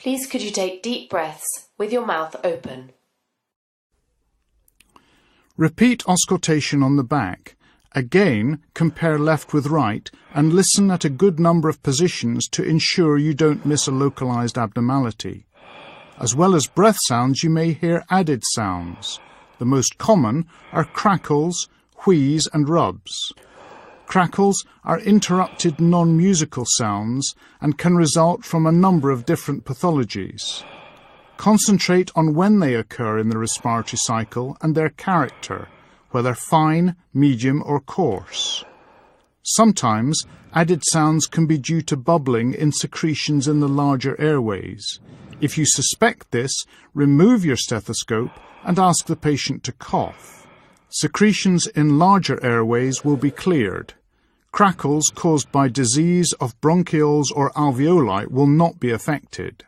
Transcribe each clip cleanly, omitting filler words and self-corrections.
Please could you take deep breaths with your mouth open. Repeat auscultation on the back. Again, compare left with right and listen at a good number of positions to ensure you don't miss a localized abnormality. As well as breath sounds, you may hear added sounds. The most common are crackles, wheeze and rubs. Crackles are interrupted non-musical sounds and can result from a number of different pathologies. Concentrate on when they occur in the respiratory cycle and their character, whether fine, medium or coarse. Sometimes added sounds can be due to bubbling in secretions in the larger airways. If you suspect this, remove your stethoscope and ask the patient to cough. Secretions in larger airways will be cleared. Crackles caused by disease of bronchioles or alveoli will not be affected.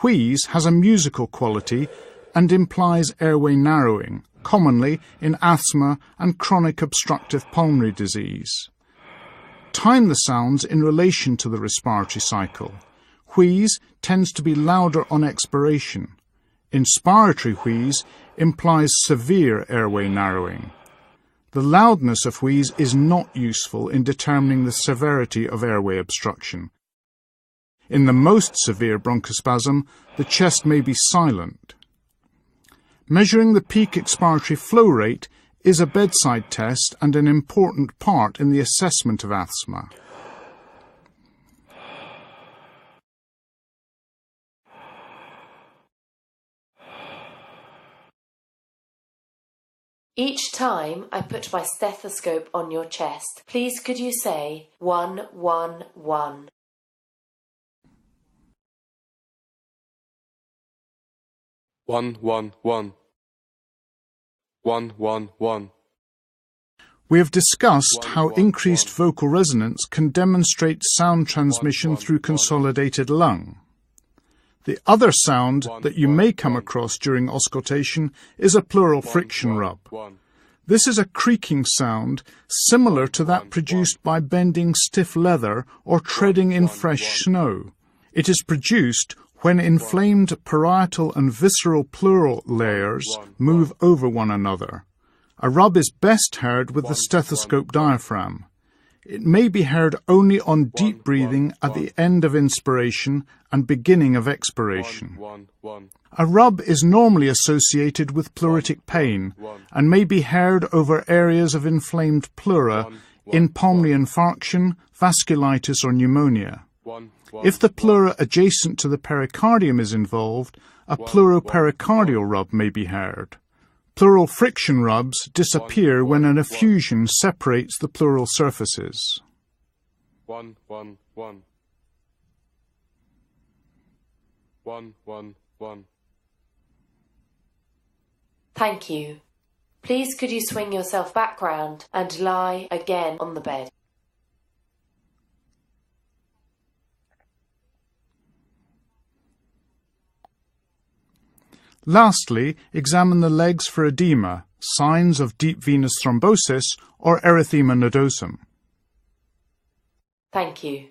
Wheeze has a musical quality and implies airway narrowing, commonly in asthma and chronic obstructive pulmonary disease. Time the sounds in relation to the respiratory cycle. Wheeze tends to be louder on expiration. Inspiratory wheeze implies severe airway narrowing. The loudness of wheeze is not useful in determining the severity of airway obstruction. In the most severe bronchospasm, the chest may be silent. Measuring the peak expiratory flow rate is a bedside test and an important part in the assessment of asthma. Each time I put my stethoscope on your chest, please could you say 111? 111. 111. We have discussed how increased vocal resonance can demonstrate sound transmission through consolidated lung. The other sound that you may come across during auscultation is a pleural friction rub. This is a creaking sound similar to that produced by bending stiff leather or treading in fresh snow. It is produced when inflamed parietal and visceral pleural layers move over one another. A rub is best heard with the stethoscope diaphragm. It may be heard only on deep breathing at the end of inspiration and beginning of expiration. A rub is normally associated with pleuritic pain and may be heard over areas of inflamed pleura in pulmonary infarction, vasculitis or pneumonia. If the pleura adjacent to the pericardium is involved, a pleuropericardial rub may be heard. Pleural friction rubs disappear when an effusion separates the pleural surfaces. 111. 111. Thank you. Please could you swing yourself back round and lie again on the bed. Lastly, examine the legs for edema, signs of deep venous thrombosis or erythema nodosum. Thank you.